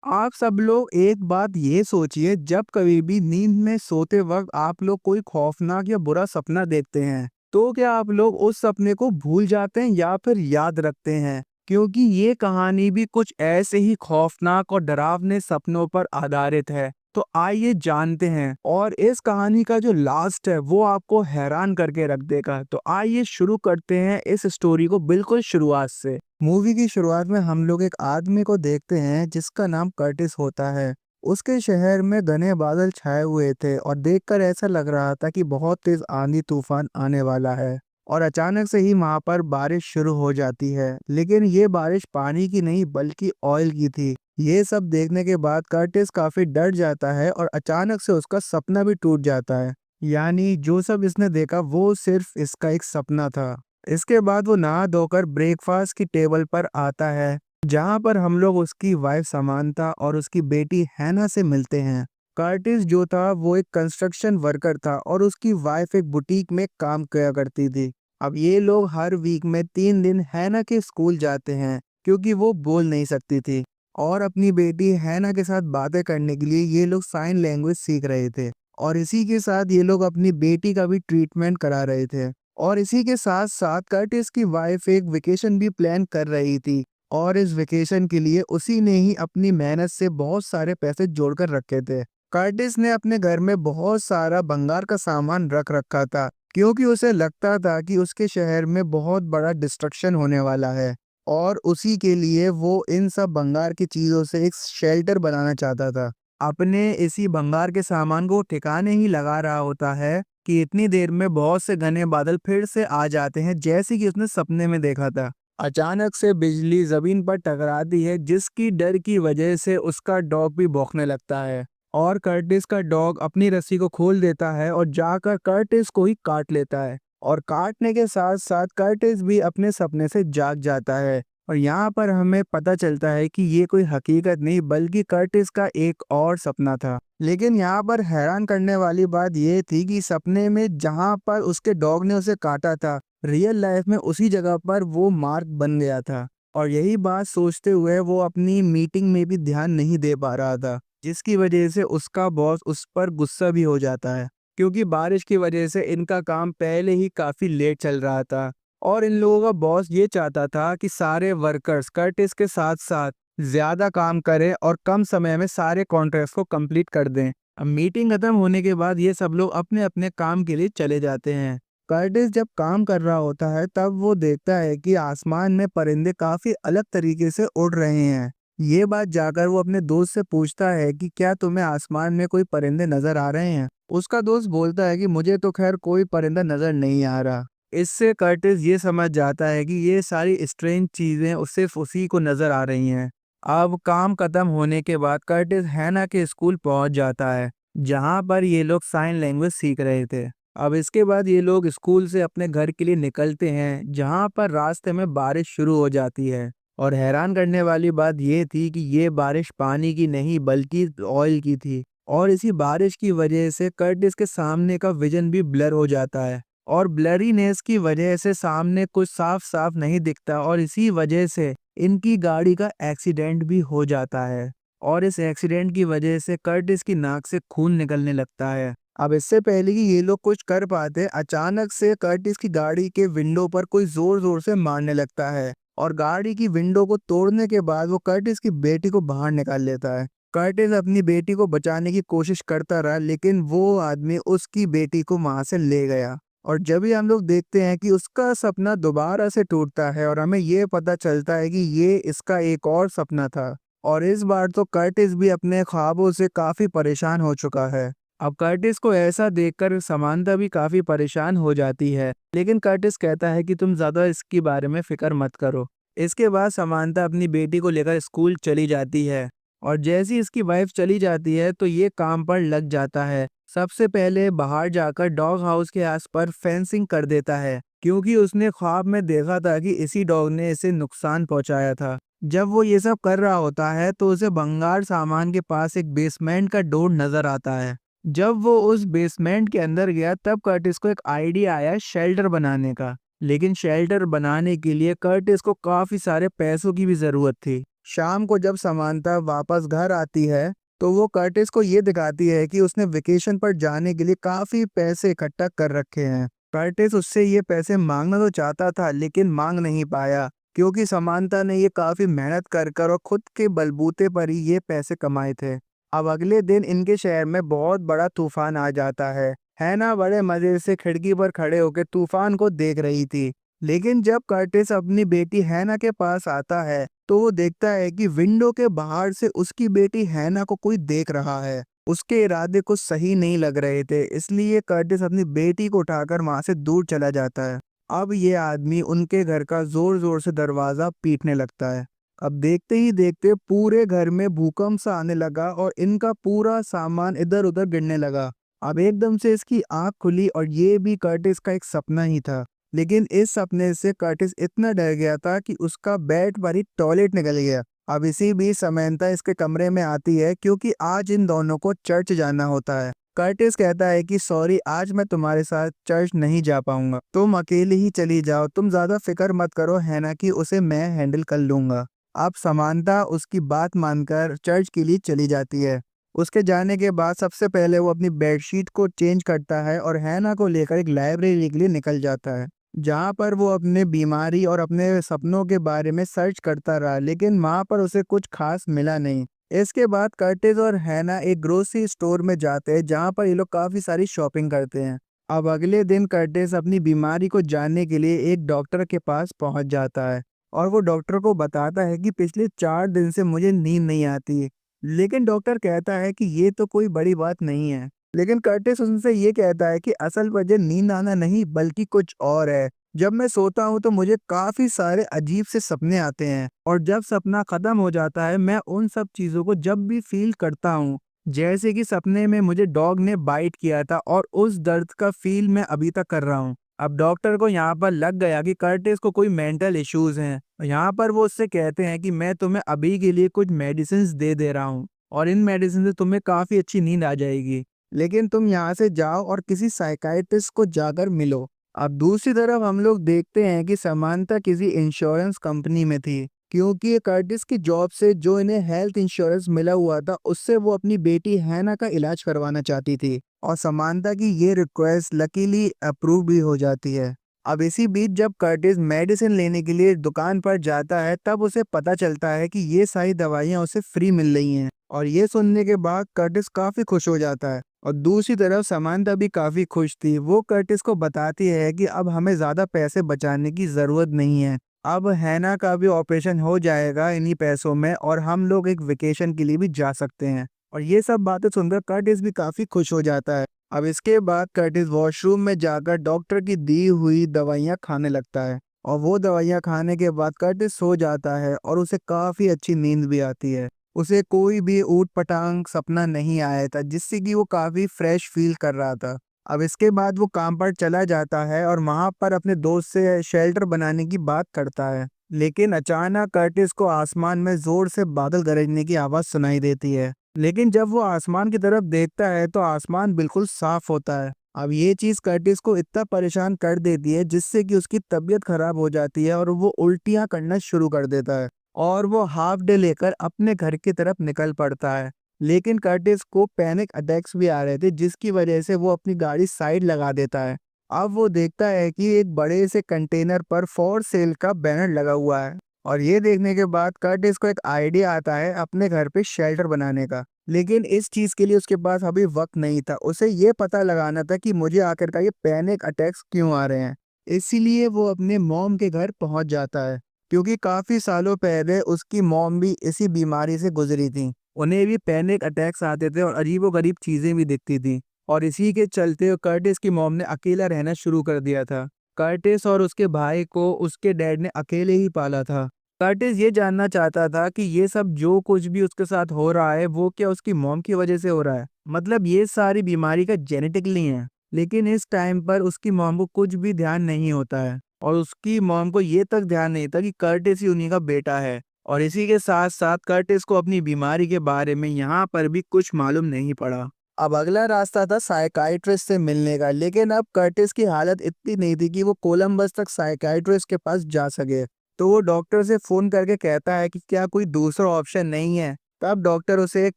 आप सब लोग एक बात ये सोचिए, जब कभी भी नींद में सोते वक्त आप लोग कोई खौफनाक या बुरा सपना देखते हैं, तो क्या आप लोग उस सपने को भूल जाते हैं या फिर याद रखते हैं? क्योंकि ये कहानी भी कुछ ऐसे ही खौफनाक और डरावने सपनों पर आधारित है। तो आइए जानते हैं, और इस कहानी का जो लास्ट है वो आपको हैरान करके रख देगा। तो आइए शुरू करते हैं इस स्टोरी को बिल्कुल शुरुआत से। मूवी की शुरुआत में हम लोग एक आदमी को देखते हैं जिसका नाम कर्टिस होता है। उसके शहर में घने बादल छाए हुए थे और देखकर ऐसा लग रहा था कि बहुत तेज आंधी तूफान आने वाला है। और अचानक से ही वहां पर बारिश शुरू हो जाती है, लेकिन ये बारिश पानी की नहीं बल्कि ऑयल की थी। ये सब देखने के बाद कर्टिस काफी डर जाता है और अचानक से उसका सपना भी टूट जाता है। यानी जो सब इसने देखा वो सिर्फ इसका एक सपना था। इसके बाद वो नहा धोकर ब्रेकफास्ट की टेबल पर आता है, जहां पर हम लोग उसकी वाइफ समांथा और उसकी बेटी हैना से मिलते हैं। कर्टिस जो था वो एक कंस्ट्रक्शन वर्कर था और उसकी वाइफ एक बुटीक में काम किया करती थी। अब ये लोग हर वीक में 3 दिन हैना के स्कूल जाते हैं, क्योंकि वो बोल नहीं सकती थी। और अपनी बेटी हैना के साथ बातें करने के लिए ये लोग साइन लैंग्वेज सीख रहे थे। और इसी के साथ ये लोग अपनी बेटी का भी ट्रीटमेंट करा रहे थे। और इसी के साथ साथ कर्टिस की वाइफ एक वेकेशन भी प्लान कर रही थी। और इस वेकेशन के लिए उसी ने ही अपनी मेहनत से बहुत सारे पैसे जोड़ कर रखे थे। कर्टिस ने अपने घर में बहुत सारा भंगार का सामान रख रखा था, क्योंकि उसे लगता था कि उसके शहर में बहुत बड़ा डिस्ट्रक्शन होने वाला है। और उसी के लिए वो इन सब भंगार की चीजों से एक शेल्टर बनाना चाहता था। अपने इसी भंगार के सामान को ठिकाने ही लगा रहा होता है कि इतनी देर में बहुत से घने बादल फिर से आ जाते हैं, जैसे कि उसने सपने में देखा था। अचानक से बिजली जमीन पर टकराती है, जिसकी डर की वजह से उसका डॉग भी भौंकने लगता है। और कर्टिस का डॉग अपनी रस्सी को खोल देता है और जाकर कर्टिस को ही काट लेता है। और काटने के साथ साथ कर्टिस भी अपने सपने से जाग जाता है। और यहाँ पर हमें पता चलता है कि ये कोई हकीकत नहीं बल्कि कर्टिस का एक और सपना था। लेकिन यहाँ पर हैरान करने वाली बात यह थी कि सपने में जहाँ पर उसके डॉग ने उसे काटा था, रियल लाइफ में उसी जगह पर वो मार्क बन गया था। और यही बात सोचते हुए वो अपनी मीटिंग में भी ध्यान नहीं दे पा रहा था, जिसकी वजह से उसका बॉस उस पर गुस्सा भी हो जाता है, क्योंकि बारिश की वजह से इनका काम पहले ही काफी लेट चल रहा था। और इन लोगों का बॉस ये चाहता था कि सारे वर्कर्स कर्टिस के साथ साथ ज्यादा काम करें और कम समय में सारे कॉन्ट्रैक्ट्स को कंप्लीट कर दें। अब मीटिंग खत्म होने के बाद ये सब लोग अपने अपने काम के लिए चले जाते हैं। कर्टिस जब काम कर रहा होता है तब वो देखता है कि आसमान में परिंदे काफी अलग तरीके से उड़ रहे हैं। ये बात जाकर वो अपने दोस्त से पूछता है कि क्या तुम्हें आसमान में कोई परिंदे नजर आ रहे हैं। उसका दोस्त बोलता है कि मुझे तो खैर कोई परिंदा नजर नहीं आ रहा। इससे कर्टिस ये समझ जाता है कि ये सारी स्ट्रेंज चीजें सिर्फ उसी को नजर आ रही हैं। अब काम खत्म होने के बाद कर्टिस हैना के स्कूल पहुंच जाता है, जहां पर ये लोग साइन लैंग्वेज सीख रहे थे। अब इसके बाद ये लोग स्कूल से अपने घर के लिए निकलते हैं, जहां पर रास्ते में बारिश शुरू हो जाती है। और हैरान करने वाली बात ये थी कि ये बारिश पानी की नहीं बल्कि ऑयल की थी। और इसी बारिश की वजह से कर्टिस के सामने का विजन भी ब्लर हो जाता है। और ब्लरीनेस की वजह से सामने कुछ साफ साफ नहीं दिखता, और इसी वजह से इनकी गाड़ी का एक्सीडेंट भी हो जाता है। और इस एक्सीडेंट की वजह से कर्टिस की नाक से खून निकलने लगता है। अब इससे पहले कि ये लोग कुछ कर पाते, अचानक से कर्टिस की गाड़ी के विंडो पर कोई जोर जोर से मारने लगता है। और गाड़ी की विंडो को तोड़ने के बाद वो कर्टिस की बेटी को बाहर निकाल लेता है। कर्टिस अपनी बेटी को बचाने की कोशिश करता रहा, लेकिन वो आदमी उसकी बेटी को वहां से ले गया। और जब भी हम लोग देखते हैं कि उसका सपना दोबारा से टूटता है, और हमें ये पता चलता है कि ये इसका एक और सपना था। और इस बार तो कर्टिस भी अपने ख्वाबों से काफी परेशान हो चुका है। अब कर्टिस को ऐसा देखकर समांथा भी काफी परेशान हो जाती है, लेकिन कर्टिस कहता है कि तुम ज्यादा इसके बारे में फिक्र मत करो। इसके बाद समांथा अपनी बेटी को लेकर स्कूल चली जाती है। और जैसी इसकी वाइफ चली जाती है तो ये काम पर लग जाता है। सबसे पहले बाहर जाकर डॉग हाउस के आसपास फेंसिंग कर देता है, क्योंकि उसने ख्वाब में देखा था कि इसी डॉग ने इसे नुकसान पहुंचाया था। जब वो ये सब कर रहा होता है तो उसे भंगार सामान के पास एक बेसमेंट का डोर नजर आता है। जब वो उस बेसमेंट के अंदर गया तब कर्टिस को एक आइडिया आया शेल्टर बनाने का। लेकिन शेल्टर बनाने के लिए कर्टिस को काफी सारे पैसों की भी जरूरत थी। शाम को जब समांथा वापस घर आती है तो वो कर्टिस को ये दिखाती है कि उसने वेकेशन पर जाने के लिए काफी पैसे इकट्ठा कर रखे हैं। कर्टिस उससे ये पैसे मांगना तो चाहता था लेकिन मांग नहीं पाया, क्योंकि समांथा ने ये काफी मेहनत कर कर और खुद के बलबूते पर ही ये पैसे कमाए थे। अब अगले दिन इनके शहर में बहुत बड़ा तूफान आ जाता है ना। बड़े मजे से खिड़की पर खड़े होकर तूफान को देख रही थी। लेकिन जब कर्टिस अपनी बेटी हैना के पास आता है तो वो देखता है कि विंडो के बाहर से उसकी बेटी हैना को कोई देख रहा है। उसके इरादे कुछ सही नहीं लग रहे थे, इसलिए कर्टिस अपनी बेटी को उठाकर वहां से दूर चला जाता है। अब ये आदमी उनके घर का जोर जोर से दरवाजा पीटने लगता है। अब देखते ही देखते पूरे घर में भूकंप सा आने लगा और इनका पूरा सामान इधर उधर गिरने लगा। अब एकदम से इसकी आंख खुली और ये भी कर्टिस का एक सपना ही था। लेकिन इस सपने से कर्टिस इतना डर गया था कि उसका बेड पर ही टॉयलेट निकल गया। अब इसी बीच समंथा इसके कमरे में आती है, क्योंकि आज इन दोनों को चर्च जाना होता है। कर्टिस कहता है कि सॉरी, आज मैं तुम्हारे साथ चर्च नहीं जा पाऊंगा, तुम अकेले ही चली जाओ, तुम ज्यादा फिक्र मत करो, है ना कि उसे मैं हैंडल कर लूंगा। अब समांथा उसकी बात मानकर चर्च के लिए चली जाती है। उसके जाने के बाद सबसे पहले वो अपनी बेडशीट को चेंज करता है और हैना को लेकर एक लाइब्रेरी के लिए निकल जाता है, जहाँ पर वो अपने बीमारी और अपने सपनों के बारे में सर्च करता रहा, लेकिन वहाँ पर उसे कुछ खास मिला नहीं। इसके बाद कर्टिस और हैना एक ग्रोसरी स्टोर में जाते हैं, जहाँ पर ये लोग काफी सारी शॉपिंग करते हैं। अब अगले दिन कर्टिस अपनी बीमारी को जानने के लिए एक डॉक्टर के पास पहुंच जाता है और वो डॉक्टर को बताता है कि पिछले 4 दिन से मुझे नींद नहीं आती। लेकिन डॉक्टर कहता है कि ये तो कोई बड़ी बात नहीं है। लेकिन कर्टिस उनसे ये कहता है कि असल वजह नींद आना नहीं बल्कि कुछ और है। जब मैं सोता हूँ तो मुझे काफी सारे अजीब से सपने आते हैं, और जब सपना खत्म हो जाता है मैं उन सब चीजों को जब भी फील करता हूँ, जैसे कि सपने में मुझे डॉग ने बाइट किया था और उस दर्द का फील मैं अभी तक कर रहा हूँ। अब डॉक्टर को यहाँ पर लग गया कि कर्टिस को कोई मेंटल इश्यूज हैं। यहाँ पर वो उससे कहते हैं कि मैं तुम्हें अभी के लिए कुछ मेडिसिन दे रहा हूँ और इन मेडिसिन से तुम्हें काफी अच्छी नींद आ जाएगी, लेकिन तुम यहाँ से जाओ और किसी साइकाइट्रिस्ट को जाकर मिलो। अब दूसरी तरफ हम लोग देखते हैं कि समांथा किसी इंश्योरेंस कंपनी में थी, क्योंकि ये कर्टिस की जॉब से जो इन्हें हेल्थ इंश्योरेंस मिला हुआ था उससे वो अपनी बेटी हैना का इलाज करवाना चाहती थी, और समांथा की ये रिक्वेस्ट लकीली अप्रूव भी हो जाती है। अब इसी बीच जब कर्टिस मेडिसिन लेने के लिए दुकान पर जाता है तब उसे पता चलता है कि ये सारी दवाइयाँ उसे फ्री मिल रही हैं, और ये सुनने के बाद कर्टिस काफी खुश हो जाता है। और दूसरी तरफ समांथा भी काफी खुश थी। वो कर्टिस को बताती है कि अब हमें ज्यादा पैसे बचाने की जरूरत नहीं है, अब हैना का भी ऑपरेशन हो जाएगा इन्हीं पैसों में और हम लोग एक वेकेशन के लिए भी जा सकते हैं। और ये सब बातें सुनकर कर्टिस भी काफी खुश हो जाता है। अब इसके बाद कर्टिस वॉशरूम में जाकर डॉक्टर की दी हुई दवाइयाँ खाने लगता है, और वो दवाइयाँ खाने के बाद कर्टिस सो जाता है और उसे काफी अच्छी नींद भी आती है। उसे कोई भी ऊट-पटांग सपना नहीं आया था, जिससे कि वो काफ़ी फ्रेश फ़ील कर रहा था। अब इसके बाद वो काम पर चला जाता है और वहाँ पर अपने दोस्त से शेल्टर बनाने की बात करता है। लेकिन अचानक कर्टिस को आसमान में ज़ोर से बादल गरजने की आवाज़ सुनाई देती है। लेकिन जब वो आसमान की तरफ देखता है तो आसमान बिल्कुल साफ होता है। अब ये चीज़ कर्टिस को इतना परेशान कर देती है, जिससे कि उसकी तबीयत खराब हो जाती है और वो उल्टियाँ करना शुरू कर देता है, और वो हाफ डे लेकर अपने घर की तरफ निकल पड़ता है। लेकिन कर्टिस को पैनिक अटैक्स भी आ रहे थे, जिसकी वजह से वो अपनी गाड़ी साइड लगा देता है। अब वो देखता है कि एक बड़े से कंटेनर पर फॉर सेल का बैनर लगा हुआ है, और ये देखने के बाद कर्टिस को एक आइडिया आता है अपने घर पे शेल्टर बनाने का। लेकिन इस चीज के लिए उसके पास अभी वक्त नहीं था। उसे ये पता लगाना था कि मुझे आखिरकार ये पैनिक अटैक्स क्यों आ रहे हैं। इसीलिए वो अपने मॉम के घर पहुंच जाता है, क्योंकि काफी सालों पहले उसकी मॉम भी इसी बीमारी से गुजरी थी। उन्हें भी पैनिक अटैक्स आते थे और अजीबोगरीब चीजें भी दिखती थी, और इसी के चलते कर्टिस की मॉम ने अकेला रहना शुरू कर दिया था। कर्टिस और उसके भाई को उसके डैड ने अकेले ही पाला था। कर्टिस ये जानना चाहता था कि ये सब जो कुछ भी उसके साथ हो रहा है वो क्या उसकी मॉम की वजह से हो रहा है, मतलब ये सारी बीमारी का जेनेटिकली है। लेकिन इस टाइम पर उसकी मॉम को कुछ भी ध्यान नहीं होता है, और उसकी मॉम को ये तक ध्यान नहीं था कि कर्टिस ही उन्हीं का बेटा है। और इसी के साथ साथ कर्टिस को अपनी बीमारी के बारे में यहाँ पर भी कुछ मालूम नहीं पड़ा। अब अगला रास्ता था साइकाइट्रिस्ट से मिलने का, लेकिन अब कर्टिस की हालत इतनी नहीं थी कि वो कोलंबस तक साइकाइट्रिस्ट के पास जा सके। तो वो डॉक्टर से फ़ोन करके कहता है कि क्या कोई दूसरा ऑप्शन नहीं है। तब डॉक्टर उसे एक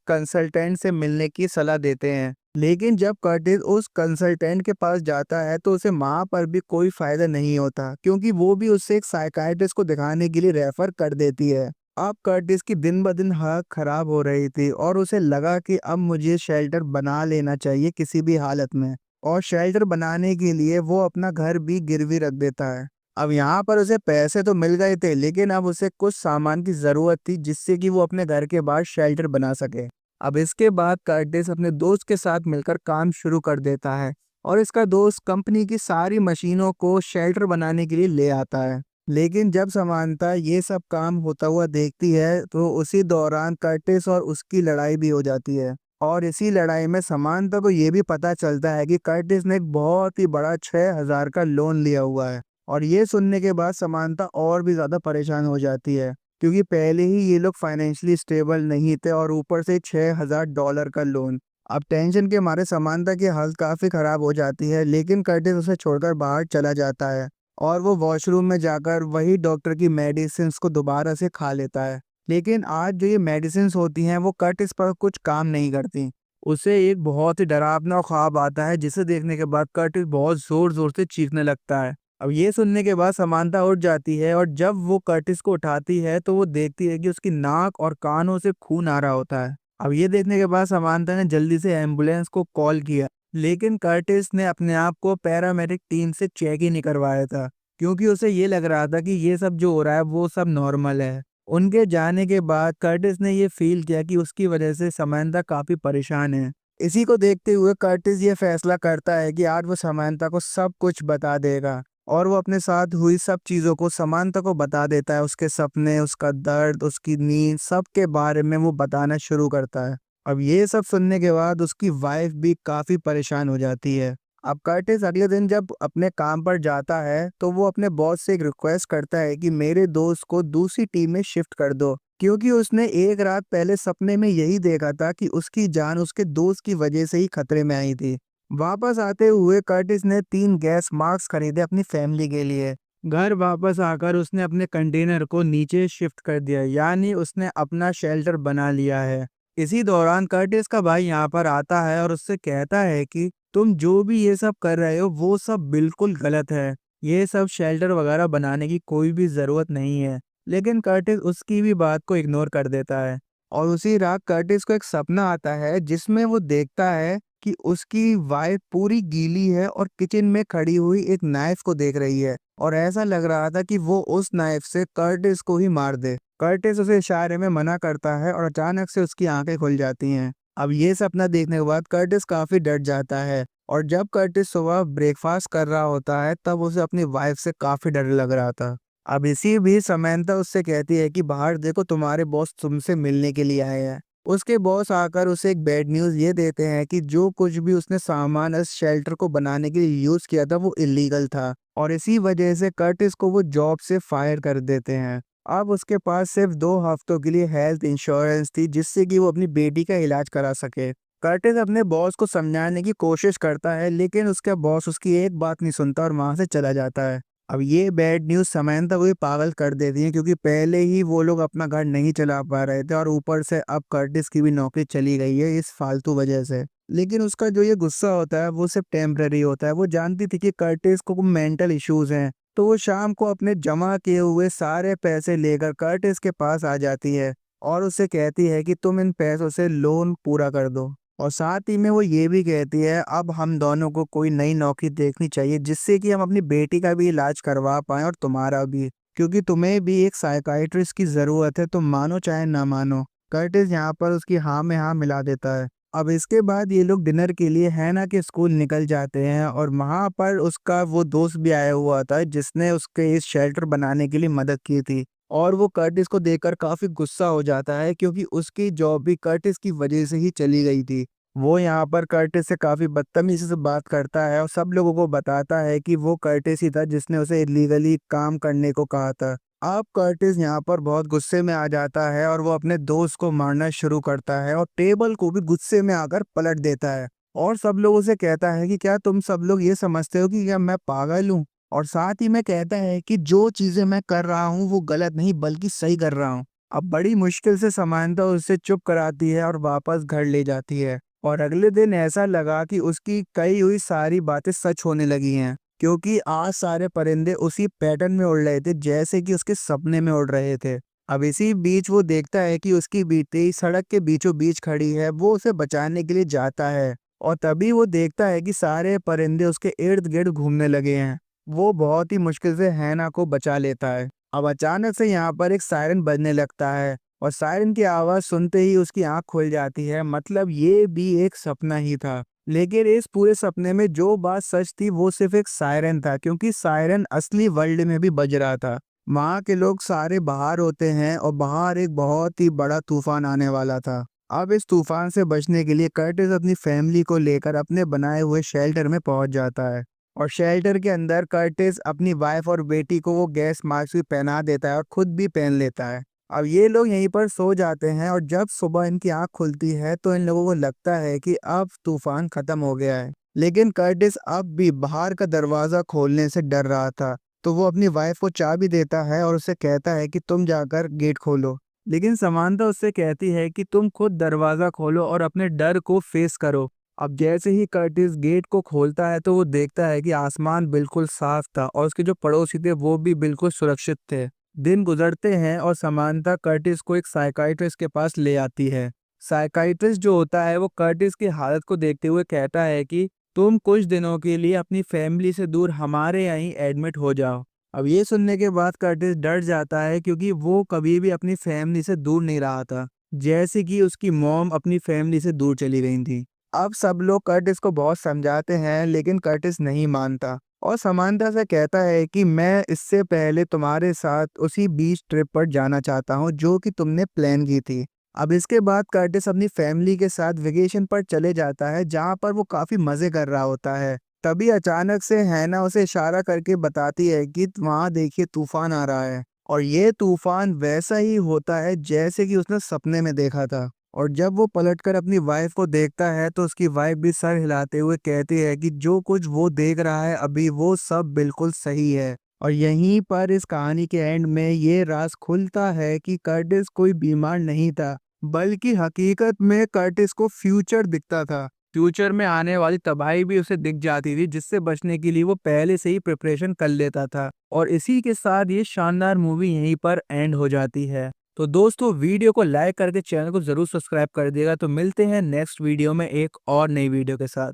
कंसल्टेंट से मिलने की सलाह देते हैं। लेकिन जब कर्टिस उस कंसल्टेंट के पास जाता है तो उसे वहाँ पर भी कोई फ़ायदा नहीं होता, क्योंकि वो भी उसे एक साइकियाट्रिस्ट को दिखाने के लिए रेफ़र कर देती है। अब कर्टिस की दिन-ब-दिन हालत ख़राब हो रही थी और उसे लगा कि अब मुझे शेल्टर बना लेना चाहिए किसी भी हालत में। और शेल्टर बनाने के लिए वो अपना घर भी गिरवी रख देता है। अब यहाँ पर उसे पैसे तो मिल गए थे, लेकिन अब उसे कुछ सामान की ज़रूरत थी जिससे कि वो अपने घर के बाहर शेल्टर बना सके। अब इसके बाद कर्टिस अपने दोस्त के साथ मिलकर काम शुरू कर देता है और इसका दोस्त कंपनी की सारी मशीनों को शेल्टर बनाने के लिए ले आता है। लेकिन जब समानता ये सब काम होता हुआ देखती है तो उसी दौरान कर्टिस और उसकी लड़ाई भी हो जाती है। और इसी लड़ाई में समानता को ये भी पता चलता है कि कर्टिस ने एक बहुत ही बड़ा 6,000 का लोन लिया हुआ है। और ये सुनने के बाद समानता और भी ज़्यादा परेशान हो जाती है, क्योंकि पहले ही ये लोग फाइनेंशियली स्टेबल नहीं थे और ऊपर से $6,000 का लोन। अब टेंशन के मारे समानता की हालत काफ़ी ख़राब हो जाती है, लेकिन कर्टिस उसे छोड़कर बाहर चला जाता है और वो वॉशरूम में जाकर वही डॉक्टर की मेडिसिन्स को दोबारा से खा लेता है। लेकिन आज जो ये मेडिसिन्स होती हैं वो कर्टिस पर कुछ काम नहीं करती। उसे एक बहुत ही डरावना ख्वाब आता है जिसे देखने के बाद कर्टिस बहुत ज़ोर-ज़ोर से चीखने लगता है। अब ये सुनने के बाद समानता उठ जाती है और जब वो कर्टिस को उठाती है तो वो देखती है कि उसकी नाक और कानों से खून आ रहा होता है। अब ये देखने के बाद समानता ने जल्दी से एम्बुलेंस को कॉल किया, लेकिन कर्टिस ने अपने आप को पैरामेडिक टीम से चेक ही नहीं करवाया था, क्योंकि उसे ये लग रहा था कि ये सब जो हो रहा है वो सब नॉर्मल है। उनके जाने के बाद कर्टिस ने ये फील किया कि उसकी वजह से समानता काफ़ी परेशान है। इसी को देखते हुए कर्टिस ये फैसला करता है कि आज वो समानता को सब कुछ बता देगा और वो अपने साथ हुई सब चीज़ों को समानता को बता देता है। उसके सपने, उसका दर्द, उसकी नींद, सब के बारे में वो बताना शुरू करता है। अब ये सब सुनने के बाद उसकी वाइफ भी काफ़ी परेशान हो जाती है। अब कर्टिस अगले दिन जब अपने काम पर जाता है तो वो अपने बॉस से एक रिक्वेस्ट करता है कि मेरे दोस्त को दूसरी टीम में शिफ्ट कर दो, क्योंकि उसने एक रात पहले सपने में यही देखा था कि उसकी जान उसके दोस्त की वजह से ही खतरे में आई थी। वापस आते हुए कर्टिस ने 3 गैस मास्क खरीदे अपनी फैमिली के लिए। घर वापस आकर उसने अपने कंटेनर को नीचे शिफ्ट कर दिया, यानी उसने अपना शेल्टर बना लिया है। इसी दौरान कर्टिस का भाई यहाँ पर आता है और उससे कहता है कि तुम जो भी ये सब कर रहे हो वो सब बिल्कुल गलत है। ये सब शेल्टर वगैरह बनाने की कोई भी ज़रूरत नहीं है। लेकिन कर्टिस उसकी भी बात को इग्नोर कर देता है। और उसी रात कर्टिस को एक सपना आता है जिसमें वो देखता है कि उसकी वाइफ पूरी गीली है और किचन में खड़ी हुई एक नाइफ को देख रही है और ऐसा लग रहा था कि वो उस नाइफ से कर्टिस को ही मार दे। कर्टिस उसे इशारे में मना करता है और अचानक से उसकी आंखें खुल जाती हैं। अब ये सपना देखने के बाद कर्टिस काफी डर जाता है और जब कर्टिस सुबह ब्रेकफास्ट कर रहा होता है तब उसे अपनी वाइफ से काफी डर लग रहा था। अब इसी बीच समंता उससे कहती है कि बाहर देखो, तुम्हारे बॉस तुमसे मिलने के लिए आए हैं। उसके बॉस आकर उसे एक बैड न्यूज़ ये देते हैं कि जो कुछ भी उसने सामान इस शेल्टर को बनाने के लिए यूज़ किया था वो इलीगल था और इसी वजह से कर्टिस को वो जॉब से फायर कर देते हैं। अब उसके पास सिर्फ 2 हफ्तों के लिए हेल्थ इंश्योरेंस थी जिससे कि वो अपनी बेटी का इलाज करा सके। कर्टिस अपने बॉस को समझाने की कोशिश करता है, लेकिन उसका बॉस उसकी एक बात नहीं सुनता और वहाँ से चला जाता है। अब ये बैड न्यूज़ समंता को भी पागल कर देती है, क्योंकि पहले ही वो लोग अपना घर नहीं चला पा रहे थे और ऊपर से अब कर्टिस की भी नौकरी चली गई है इस फालतू वजह से। लेकिन उसका जो ये गुस्सा होता है वो सिर्फ टेम्पररी होता है। वो जानती थी कि कर्टिस को मेंटल इश्यूज हैं, तो वो शाम को अपने जमा किए हुए सारे पैसे लेकर कर्टिस के पास आ जाती है और उससे कहती है कि तुम इन पैसों से लोन पूरा कर दो। और साथ ही में वो ये भी कहती है अब हम दोनों को कोई नई नौकरी देखनी चाहिए जिससे कि हम अपनी बेटी का भी इलाज करवा पाएं और तुम्हारा भी, क्योंकि तुम्हें भी एक साइकाइट्रिस्ट की ज़रूरत है, तुम मानो चाहे ना मानो। कर्टिस यहाँ पर उसकी हाँ में हाँ मिला देता है। अब इसके बाद ये लोग डिनर के लिए हैना के स्कूल निकल जाते हैं और वहाँ पर उसका वो दोस्त भी आया हुआ था जिसने उसके इस शेल्टर बनाने के लिए मदद की थी। और वो कर्टिस को देखकर काफ़ी गुस्सा हो जाता है, क्योंकि उसकी जॉब भी कर्टिस की वजह से ही चली गई थी। वो यहाँ पर कर्टिस से काफ़ी बदतमीज़ी से बात करता है और सब लोगों को बताता है कि वो कर्टिस ही था जिसने उसे इलीगली काम करने को कहा था। अब कर्टिस यहाँ पर बहुत गुस्से में आ जाता है और वो अपने दोस्त को मारना शुरू करता है और टेबल को भी गुस्से में आकर पलट देता है और सब लोगों से कहता है कि क्या तुम सब लोग ये समझते हो कि क्या मैं पागल हूँ? और साथ ही में कहता है कि जो चीजें मैं कर रहा हूँ वो गलत नहीं बल्कि सही कर रहा हूँ। अब बड़ी मुश्किल से समानता उसे चुप कराती है और वापस घर ले जाती है। और अगले दिन ऐसा लगा कि उसकी कही हुई सारी बातें सच होने लगी हैं, क्योंकि आज सारे परिंदे उसी पैटर्न में उड़ रहे थे जैसे कि उसके सपने में उड़ रहे थे। अब इसी बीच वो देखता है कि उसकी बेटी सड़क के बीचों बीच खड़ी है। वो उसे बचाने के लिए जाता है और तभी वो देखता है कि सारे परिंदे उसके इर्द गिर्द घूमने लगे हैं। वो बहुत ही मुश्किल से हैना को बचा लेता है। अब अचानक से यहाँ पर एक सायरन बजने लगता है और सायरन की आवाज सुनते ही उसकी आंख खुल जाती है। मतलब ये भी एक सपना ही था, लेकिन इस पूरे सपने में जो बात सच थी वो सिर्फ एक सायरन था, क्योंकि सायरन असली वर्ल्ड में भी बज रहा था। वहाँ के लोग सारे बाहर होते हैं और बाहर एक बहुत ही बड़ा तूफान आने वाला था। अब इस तूफान से बचने के लिए कर्टिस अपनी फैमिली को लेकर अपने बनाए हुए शेल्टर में पहुंच जाता है। और शेल्टर के अंदर कर्टिस अपनी वाइफ और बेटी को वो गैस मास्क भी पहना देता है और खुद भी पहन लेता है। अब ये लोग यहीं पर सो जाते हैं और जब सुबह इनकी आंख खुलती है तो इन लोगों को लगता है कि अब तूफान खत्म हो गया है। लेकिन कर्टिस अब भी बाहर का दरवाजा खोलने से डर रहा था। तो वो अपनी वाइफ को चाबी देता है और उसे कहता है कि तुम जाकर गेट खोलो। लेकिन समांथा उससे कहती है कि तुम खुद दरवाजा खोलो और अपने डर को फेस करो। अब जैसे ही कर्टिस गेट को खोलता है तो वो देखता है कि आसमान बिल्कुल साफ था और उसके जो पड़ोसी थे वो भी बिल्कुल सुरक्षित थे। दिन गुजरते हैं और समांथा कर्टिस को एक साइकाइट्रिस्ट के पास ले आती है। साइकाइट्रिस्ट जो होता है वो कर्टिस की हालत को देखते हुए कहता है कि तुम कुछ दिनों के लिए अपनी फैमिली से दूर हमारे यहाँ एडमिट हो जाओ। अब ये सुनने के बाद कर्टिस डर जाता है, क्योंकि वो कभी भी अपनी फैमिली से दूर नहीं रहा था, जैसे कि उसकी मॉम अपनी फैमिली से दूर चली गई थी। अब सब लोग कर्टिस को बहुत समझाते हैं, लेकिन कर्टिस नहीं मानता और समानता से कहता है कि मैं इससे पहले तुम्हारे साथ उसी बीच ट्रिप पर जाना चाहता हूँ जो कि तुमने प्लान की थी। अब इसके बाद कर्टिस अपनी फैमिली के साथ वेकेशन पर चले जाता है, जहाँ पर वो काफी मजे कर रहा होता है। तभी अचानक से हैना उसे इशारा करके बताती है कि वहां देखिए तूफान आ रहा है। और ये तूफान वैसा ही होता है जैसे कि उसने सपने में देखा था। और जब वो पलटकर अपनी वाइफ को देखता है तो उसकी वाइफ भी सर हिलाते हुए कहती है कि जो कुछ वो देख रहा है अभी वो सब बिल्कुल सही है। और यहीं पर इस कहानी के एंड में ये राज खुलता है कि कर्टिस कोई बीमार नहीं था, बल्कि हकीकत में कर्टिस को फ्यूचर दिखता था। फ्यूचर में आने वाली तबाही भी उसे दिख जाती थी, जिससे बचने के लिए वो पहले से ही प्रिपरेशन कर लेता था। और इसी के साथ ये शानदार मूवी यहीं पर एंड हो जाती है। तो दोस्तों वीडियो को लाइक करके चैनल को जरूर सब्सक्राइब कर दिएगा। तो मिलते हैं नेक्स्ट वीडियो में एक और नई वीडियो के साथ।